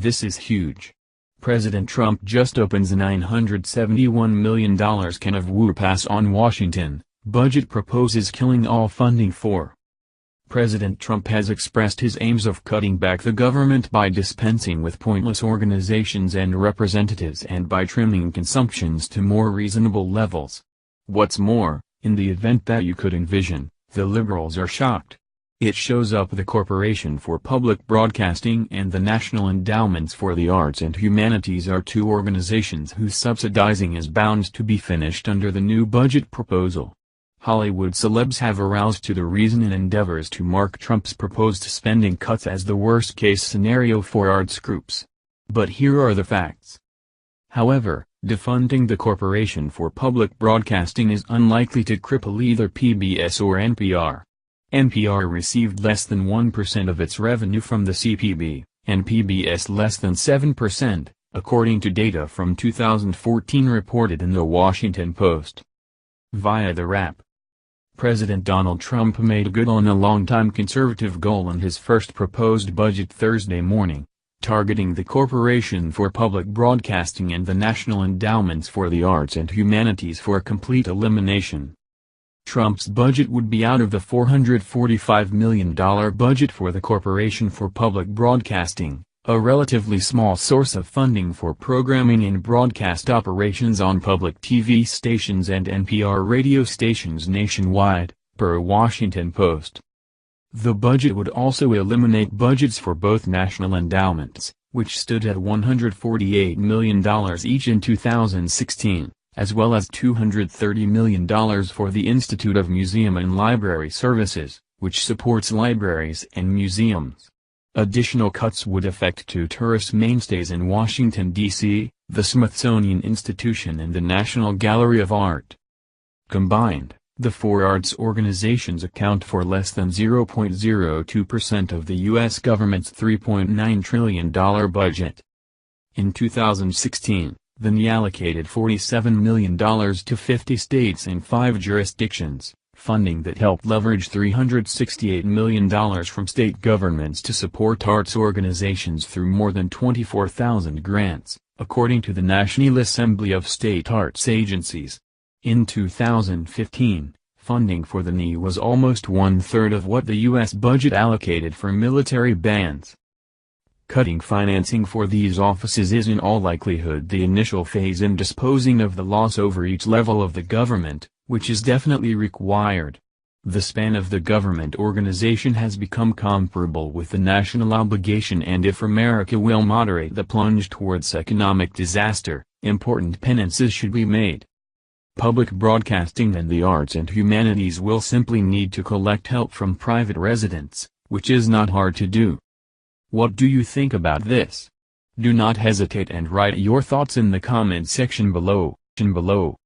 This is huge. President Trump just opens a $971 million can of whoop-ass on Washington. Budget proposes killing all funding for. President Trump has expressed his aims of cutting back the government by dispensing with pointless organizations and representatives and by trimming consumptions to more reasonable levels. What's more, in the event that you could envision, the liberals are shocked. It shows up the Corporation for Public Broadcasting and the National Endowments for the Arts and Humanities are two organizations whose subsidizing is bound to be finished under the new budget proposal. Hollywood celebs have aroused to the reason in endeavors to mark Trump's proposed spending cuts as the worst-case scenario for arts groups. But here are the facts. However, defunding the Corporation for Public Broadcasting is unlikely to cripple either PBS or NPR. NPR received less than 1% of its revenue from the CPB, and PBS less than 7%, according to data from 2014 reported in The Washington Post. Via the Wrap. President Donald Trump made good on a longtime conservative goal in his first proposed budget Thursday morning, targeting the Corporation for Public Broadcasting and the National Endowments for the Arts and Humanities for complete elimination. Trump's budget would be out of the $445 million budget for the Corporation for Public Broadcasting, a relatively small source of funding for programming and broadcast operations on public TV stations and NPR radio stations nationwide, per Washington Post. The budget would also eliminate budgets for both national endowments, which stood at $148 million each in 2016. As well as $230 million for the Institute of Museum and Library Services, which supports libraries and museums. Additional cuts would affect two tourist mainstays in Washington, D.C., the Smithsonian Institution and the National Gallery of Art. Combined, the four arts organizations account for less than 0.02% of the U.S. government's $3.9 trillion budget. In 2016, the NE allocated $47 million to 50 states and 5 jurisdictions, funding that helped leverage $368 million from state governments to support arts organizations through more than 24,000 grants, according to the National Assembly of State Arts Agencies. In 2015, funding for the NE was almost one-third of what the U.S. budget allocated for military bands. Cutting financing for these offices is in all likelihood the initial phase in disposing of the loss over each level of the government, which is definitely required. The span of the government organization has become comparable with the national obligation, and if America will moderate the plunge towards economic disaster, important penances should be made. Public broadcasting and the arts and humanities will simply need to collect help from private residents, which is not hard to do. What do you think about this? Do not hesitate and write your thoughts in the comment section below.